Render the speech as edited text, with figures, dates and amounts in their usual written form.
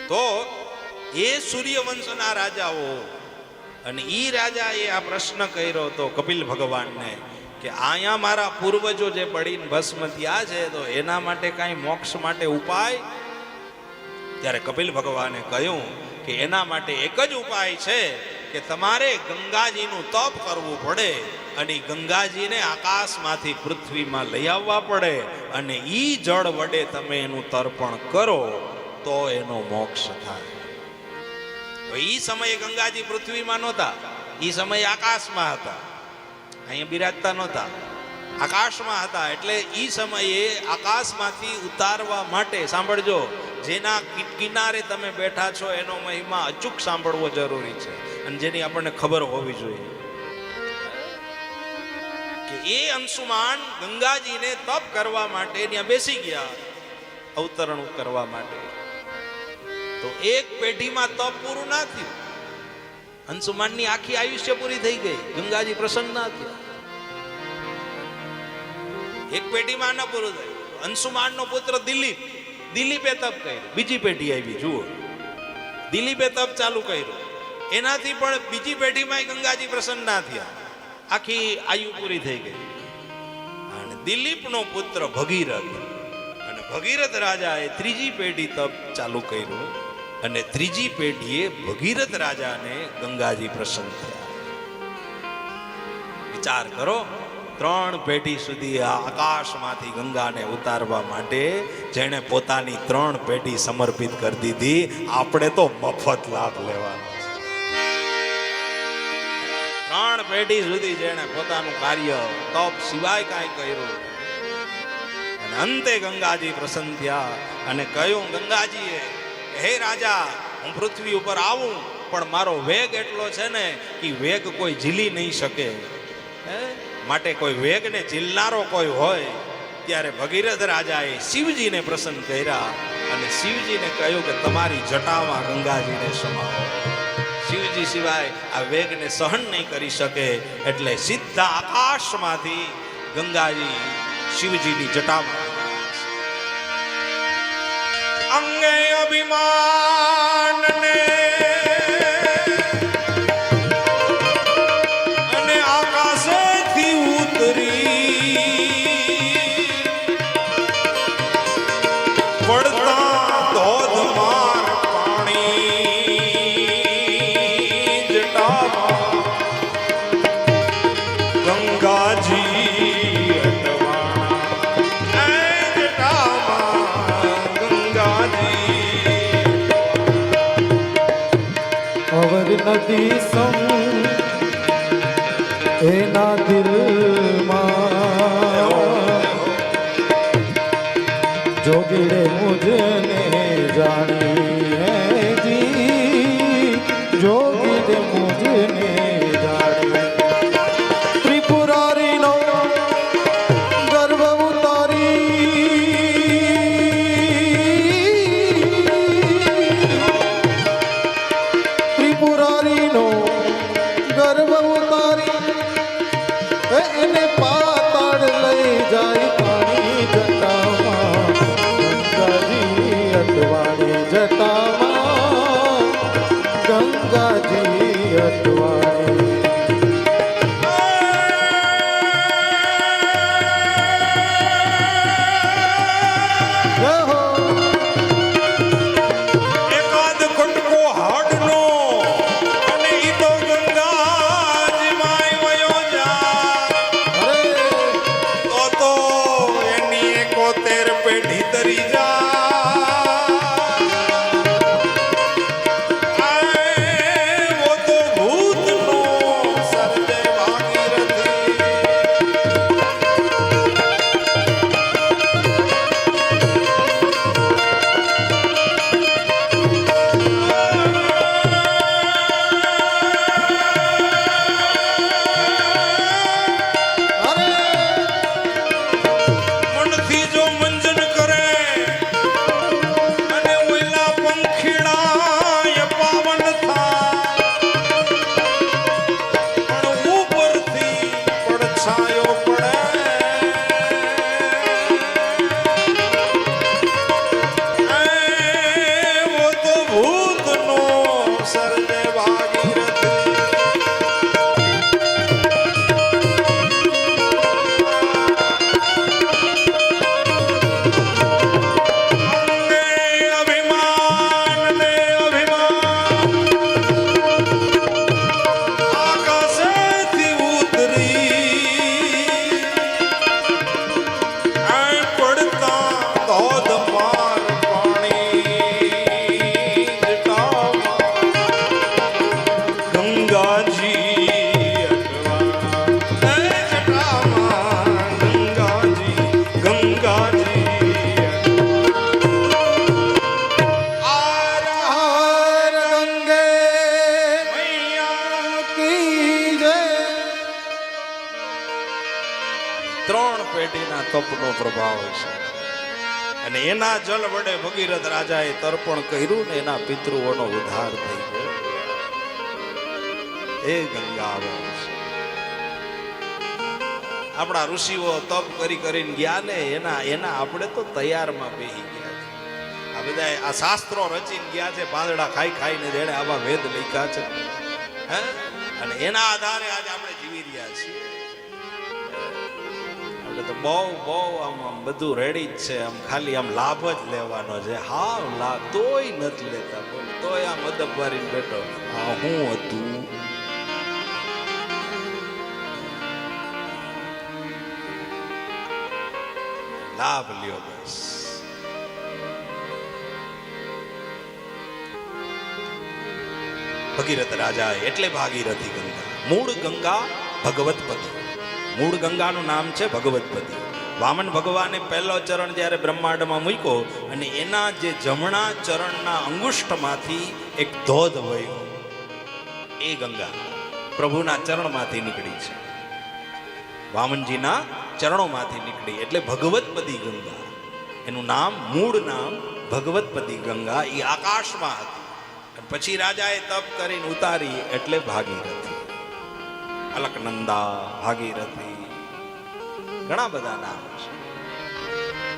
તો એ સૂર્યવંશના રાજાઓ અને ઈ રાજાએ આ પ્રશ્ન કર્યો તો કપિલ ભગવાનને કે અહીંયા મારા પૂર્વજો જે પડીને ભસ્મ થયા છે તો એના માટે કાંઈ મોક્ષ માટે ઉપાય? ત્યારે કપિલ ભગવાને કહ્યું કે એના માટે એક જ ઉપાય છે કે તમારે ગંગાજીનું તપ કરવું પડે અને ગંગાજીને આકાશમાંથી પૃથ્વીમાં લઈ આવવા પડે અને ઈ જળ વડે તમે એનું તર્પણ કરો તો એનો મોક્ષ થાય. ઈ સમયે ગંગાજી પૃથ્વીમાં નહોતા, ઈ સમયે આકાશમાં હતા, અહીંયા બિરાજતા નહોતા, આકાશમાં હતા. એટલે ઈ સમયે આકાશમાંથી ઉતારવા માટે, સાંભળજો, જેના કિનારે તમે બેઠા છો એનો મહિમા અચૂક સાંભળવો જરૂરી છે અને જેની આપણને ખબર હોવી જોઈએ કે એ અંશુમાન ગંગાજીને તપ કરવા માટે ત્યાં બેસી ગયા અવતરણ કરવા માટે. તો એક પેઢીમાં તપ પૂરું ના થયું, અંશુમાનની આખી આયુષ્ય પૂરી થઈ ગઈ, ગંગાજી પ્રસન્ન ના થયા. એક પેઢીમાં ન પૂરું થયું. અંશુમાનનો પુત્ર દિલીપે તપ કર્યું, બીજી પેઢી આવી, જુઓ, દિલીપે તપ ચાલુ કર્યું, એનાથી પણ બીજી પેઢીમાં ગંગાજી પ્રસન્ન ના થયા, આખી આયુ પૂરી થઈ ગઈ. અને દિલીપનો પુત્ર ભગીરથ, અને ભગીરથ રાજાએ ત્રીજી પેઢી તપ ચાલુ કર્યું અને ત્રીજી પેઢીએ ભગીરથ રાજાને ગંગાજી પ્રસન્ન થયા. વિચાર કરો, 3 પેઢી સુધી આકાશમાંથી ગંગાને ઉતારવા માટે જેણે પોતાની 3 પેઢી સમર્પિત કરી દીધી. આપણે તો મફત લાભ લેવાનો છે. 3 પેઢી સુધી જેણે પોતાનું કાર્ય તપ સિવાય કાંઈ કર્યું અને અંતે ગંગાજી પ્રસન્ન થયા અને કહ્યું ગંગાજીએ, હે રાજા, હું પૃથ્વી ઉપર આવું પણ મારો વેગ એટલો છે ને કે વેગ કોઈ ઝીલી નહીં શકે. માટે કોઈ વેગને ઝીલનારો કોઈ હોય. ત્યારે ભગીરથ રાજાએ શિવજીને પ્રસન્ન કર્યા અને શિવજીને કહ્યું કે તમારી જટામાં ગંગાજીને સમાવો. શિવજી સિવાય આ વેગને સહન નહીં કરી શકે એટલે સીધા આકાશમાંથી ગંગાજી શિવજીની જટામાં અંગે અભિમાનને અને આકાશેથી ઉતરી પડતા ધોધમાર પાણી જટામાં ગંગાજી નદી સમ એના દિલમાં જોગીડે મુજને જાણી હે જી, જોગીડે મુજને જાણી. ત્રિપુરારીનો ગર્વ પુરારીનો ગર્વ ઉતારી એને પાતાળ લઈ જાય પાણી જટામાં ગંગાજી અટવાણી જટામાં ગંગાજી અટવાણી. वो तो भूत પ્રભાવ છે. અને એના જલ વડે ભગીરથ રાજાએ તર્પણ કર્યું ને એના પિતૃઓનો ઉદ્ધાર થઈ ગયો. એ ગંગા આવે છે. આપણા ઋષિઓ તપ કરી કરીને ગયા ને એના આપણે તો તૈયારમાં બેહી ગયા છે. આ બધા આ શાસ્ત્રો રચીને ગયા છે, પાંદડા ખાઈ ખાઈને જેણે આવા વેદ લખ્યા છે, હે? અને એના આધારે આજે આપણે જીવી રહ્યા છીએ. આપણે તો બહુ આમ બધું રેડી જ છે, આમ ખાલી આમ લાભ જ લેવાનો છે. હા લાભ તોય નથી લેતા, બોલો તોય આમ અદબ વારીને બેઠો. હા હું હતું લાભ લ્યો બસ. ભગીરથ રાજા એટલે ભાગીરથી ગંગા. મૂળ ગંગા ભગવતપતિ. મૂળ ગંગાનું નામ છે ભગવતપતિ. વામન ભગવાને પહેલો ચરણ જ્યારે બ્રહ્માંડમાં મૂક્યો અને એના જે જમણા ચરણના અંગુષ્ઠમાંથી એક ધોધ વહ્યો, એ ગંગા પ્રભુના ચરણમાંથી નીકળી છે. વામનજીના ચરણોમાંથી નીકળી એટલે ભગવતપતિ ગંગા. એનું નામ, મૂળ નામ ભગવતપતિ ગંગા. એ આકાશમાં હતી. પછી રાજાએ તપ કરીને ઉતારી એટલે ભાગીરથી. અલકનંદા, ભાગીરથી, ઘણા બધા નામ છે.